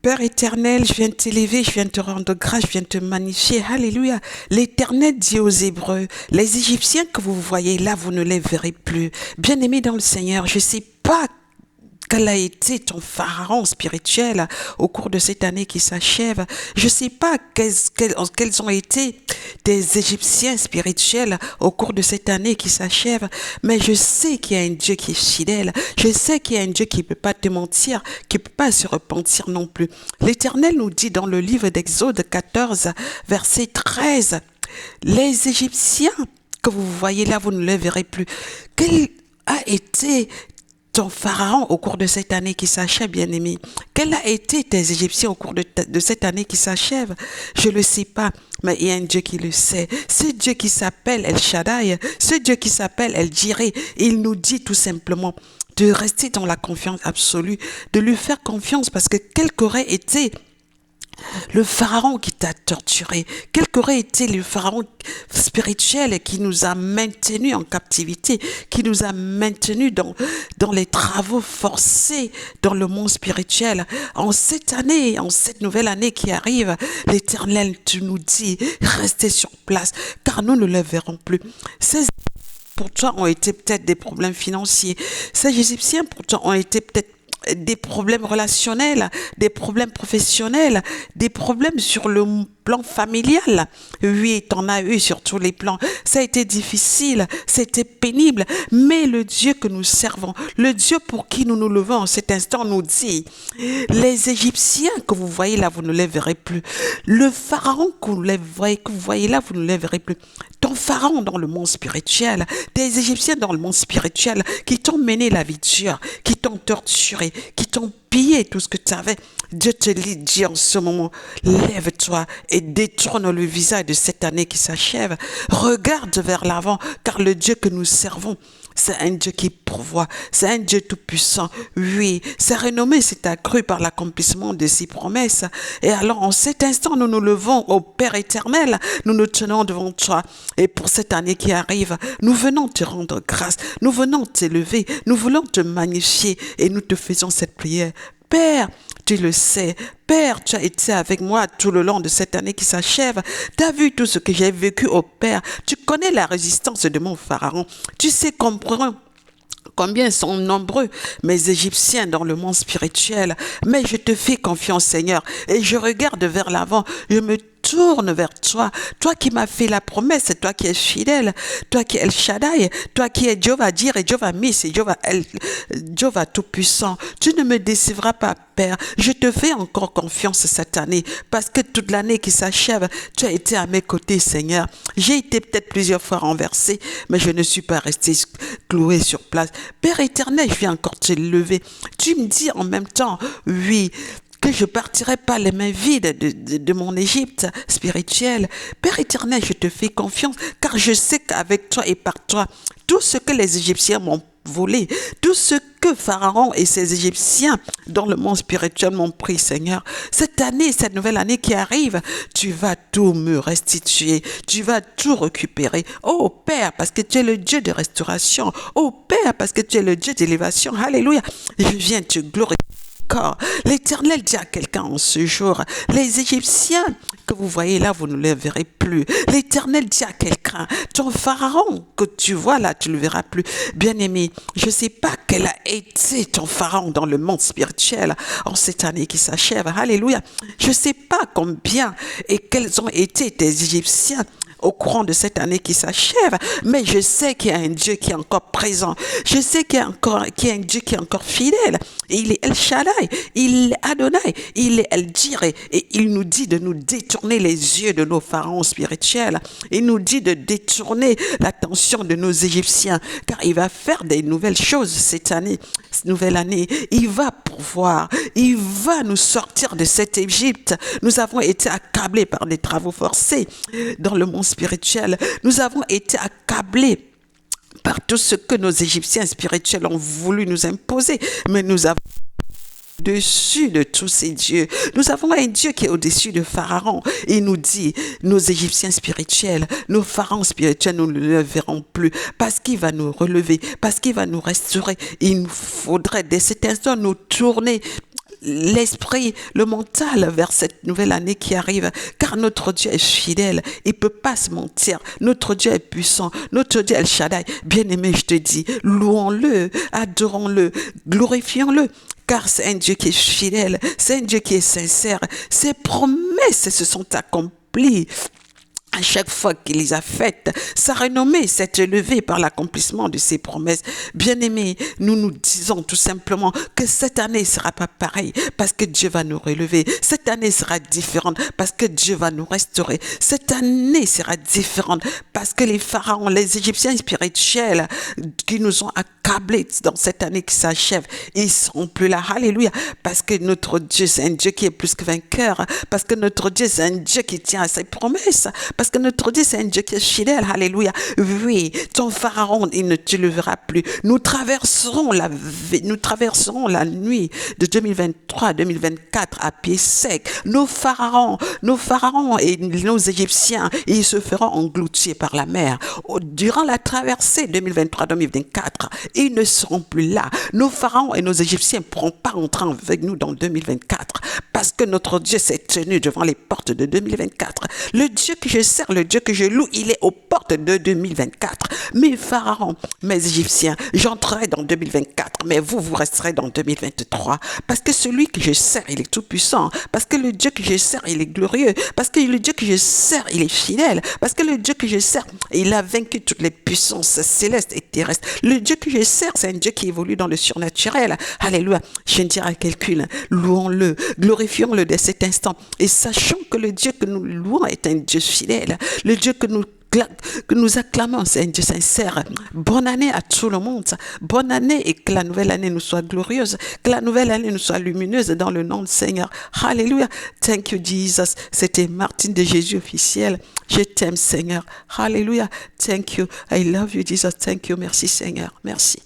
Père éternel, je viens t'élever, je viens te rendre grâce, je viens te magnifier. Alléluia. L'Éternel dit aux Hébreux, les Égyptiens que vous voyez là, vous ne les verrez plus. Bien-aimés dans le Seigneur, je ne sais pas quel a été ton pharaon spirituel au cours de cette année qui s'achève. Je ne sais pas quels ont été des Égyptiens spirituels au cours de cette année qui s'achève, mais je sais qu'il y a un Dieu qui est fidèle. Je sais qu'il y a un Dieu qui ne peut pas te mentir, qui ne peut pas se repentir non plus. L'Éternel nous dit dans le livre d'Exode 14, verset 13, « Les Égyptiens que vous voyez là, vous ne les verrez plus. » Quel a été ton pharaon au cours de cette année qui s'achève, bien-aimé? Quel a été tes Égyptiens au cours de cette année qui s'achève? Je ne le sais pas, mais il y a un Dieu qui le sait. Ce Dieu qui s'appelle El Shaddai, ce Dieu qui s'appelle El Jireh, il nous dit tout simplement de rester dans la confiance absolue, de lui faire confiance, parce que quel qu'aurait été le pharaon qui t'a torturé, quel qu'aurait été le pharaon spirituel qui nous a maintenus en captivité, qui nous a maintenus dans les travaux forcés dans le monde spirituel. En cette année, en cette nouvelle année qui arrive, l'Éternel, tu nous dis, restez sur place, car nous ne le verrons plus. Ces pour toi ont été peut-être des problèmes financiers. Ces Égyptiens pour toi ont été peut-être des problèmes relationnels, des problèmes professionnels, des problèmes sur le plan familial. Oui, t'en as eu sur tous les plans. Ça a été difficile, c'était pénible, mais le Dieu que nous servons, le Dieu pour qui nous nous levons en cet instant nous dit, les Égyptiens que vous voyez là, vous ne les verrez plus. Le pharaon que vous voyez là, vous ne les verrez plus. Ton pharaon dans le monde spirituel, des Égyptiens dans le monde spirituel qui t'ont mené la vie dure, qui t'ont torturé, qui t'ont pillé tout ce que tu avais. Dieu te dit en ce moment, lève-toi et détourne le visage de cette année qui s'achève. Regarde vers l'avant, car le Dieu que nous servons, c'est un Dieu qui pourvoit, c'est un Dieu tout-puissant. Oui, sa renommée s'est accrue par l'accomplissement de ses promesses. Et alors, en cet instant, nous nous levons au Père éternel, nous nous tenons devant toi. Et pour cette année qui arrive, nous venons te rendre grâce, nous venons t'élever, nous voulons te magnifier et nous te faisons cette prière. Père, tu le sais. Père, tu as été avec moi tout le long de cette année qui s'achève. Tu as vu tout ce que j'ai vécu au Père. Tu connais la résistance de mon pharaon. Tu sais combien sont nombreux mes Égyptiens dans le monde spirituel. Mais je te fais confiance, Seigneur, et je regarde vers l'avant. Je me tourne vers toi, toi qui m'as fait la promesse, toi qui es fidèle, toi qui es El Shaddai, toi qui es Jéhovah Jireh, Jéhovah Nissi, Jéhovah Tout-Puissant. Tu ne me décevras pas, Père. Je te fais encore confiance cette année, parce que toute l'année qui s'achève, tu as été à mes côtés, Seigneur. J'ai été peut-être plusieurs fois renversé, mais je ne suis pas resté cloué sur place. Père éternel, je viens encore te lever. Tu me dis en même temps, oui, que je partirai pas les mains vides de mon Égypte spirituelle. Père éternel, je te fais confiance, car je sais qu'avec toi et par toi, tout ce que les Égyptiens m'ont volé, tout ce que Pharaon et ses Égyptiens dans le monde spirituel m'ont pris, Seigneur. Cette année, cette nouvelle année qui arrive, tu vas tout me restituer, tu vas tout récupérer. Oh Père, parce que tu es le Dieu de restauration. Oh Père, parce que tu es le Dieu d'élévation. Alléluia. Je viens te glorifier. L'Éternel dit à quelqu'un en ce jour, les Égyptiens que vous voyez là, vous ne les verrez plus. L'Éternel dit à quelqu'un, ton pharaon que tu vois là, tu ne le verras plus. Bien-aimé, je ne sais pas quel a été ton pharaon dans le monde spirituel en cette année qui s'achève. Alléluia. Je ne sais pas combien et quels ont été tes Égyptiens au courant de cette année qui s'achève, mais je sais qu'il y a un Dieu qui est encore présent. Je sais qu'il y a un Dieu qui est encore fidèle. Il est El Shaddai, il est Adonai, il est El Jireh, et il nous dit de nous détourner les yeux de nos pharaons spirituels. Il nous dit de détourner l'attention de nos Égyptiens, car il va faire des nouvelles choses cette année, cette nouvelle année. Il va pourvoir, il va nous sortir de cette Égypte. Nous avons été accablés par des travaux forcés dans le monde spirituel. Nous avons été accablés par tout ce que nos Égyptiens spirituels ont voulu nous imposer, mais nous avons au-dessus de tous ces dieux. Nous avons un Dieu qui est au-dessus de Pharaon. Il nous dit, nos Égyptiens spirituels, nos pharaons spirituels, nous ne le verrons plus parce qu'il va nous relever, parce qu'il va nous restaurer. Il nous faudrait dès cet instant nous tourner l'esprit, le mental vers cette nouvelle année qui arrive, car notre Dieu est fidèle, il peut pas se mentir, notre Dieu est puissant, notre Dieu est El Shaddai. Bien-aimé, je te dis, louons-le, adorons-le, glorifions-le, car c'est un Dieu qui est fidèle, c'est un Dieu qui est sincère, ses promesses se sont accomplies. À chaque fois qu'il les a faites, sa renommée s'est élevée par l'accomplissement de ses promesses. Bien-aimés, nous nous disons tout simplement que cette année ne sera pas pareille parce que Dieu va nous relever. Cette année sera différente parce que Dieu va nous restaurer. Cette année sera différente parce que les pharaons, les Égyptiens spirituels qui nous ont accablés dans cette année qui s'achève, ils ne seront plus là. Alléluia. Parce que notre Dieu, c'est un Dieu qui est plus que vainqueur. Parce que notre Dieu, c'est un Dieu qui tient à ses promesses. Parce que notre Dieu, c'est un Dieu qui est fidèle. Alléluia. Oui, ton pharaon, il ne te le verra plus. Nous traverserons la nuit de 2023 à 2024 à pied sec. Nos pharaons et nos Égyptiens, ils se feront engloutir par la mer. Durant la traversée 2023-2024, ils ne seront plus là. Nos pharaons et nos Égyptiens ne pourront pas entrer avec nous dans 2024 parce que notre Dieu s'est tenu devant les portes de 2024. Le Dieu que je sers, le Dieu que je loue, il est aux portes de 2024. Mes pharaons, mes Égyptiens, j'entrerai dans 2024, mais vous resterez dans 2023. Parce que celui que je sers, il est tout puissant. Parce que le Dieu que je sers, il est glorieux. Parce que le Dieu que je sers, il est fidèle. Parce que le Dieu que je sers, il a vaincu toutes les puissances célestes et terrestres. Le Dieu que je sers, c'est un Dieu qui évolue dans le surnaturel. Alléluia. Je ne dirai à quelqu'un, louons-le, glorifions-le dès cet instant. Et sachons que le Dieu que nous louons est un Dieu fidèle. Le Dieu que nous acclamons, c'est un Dieu sincère. Bonne année à tout le monde. Bonne année et que la nouvelle année nous soit glorieuse. Que la nouvelle année nous soit lumineuse dans le nom du Seigneur. Alléluia. Thank you, Jesus. C'était Martine de Jésus officiel. Je t'aime, Seigneur. Alléluia. Thank you. I love you, Jesus. Thank you. Merci, Seigneur. Merci.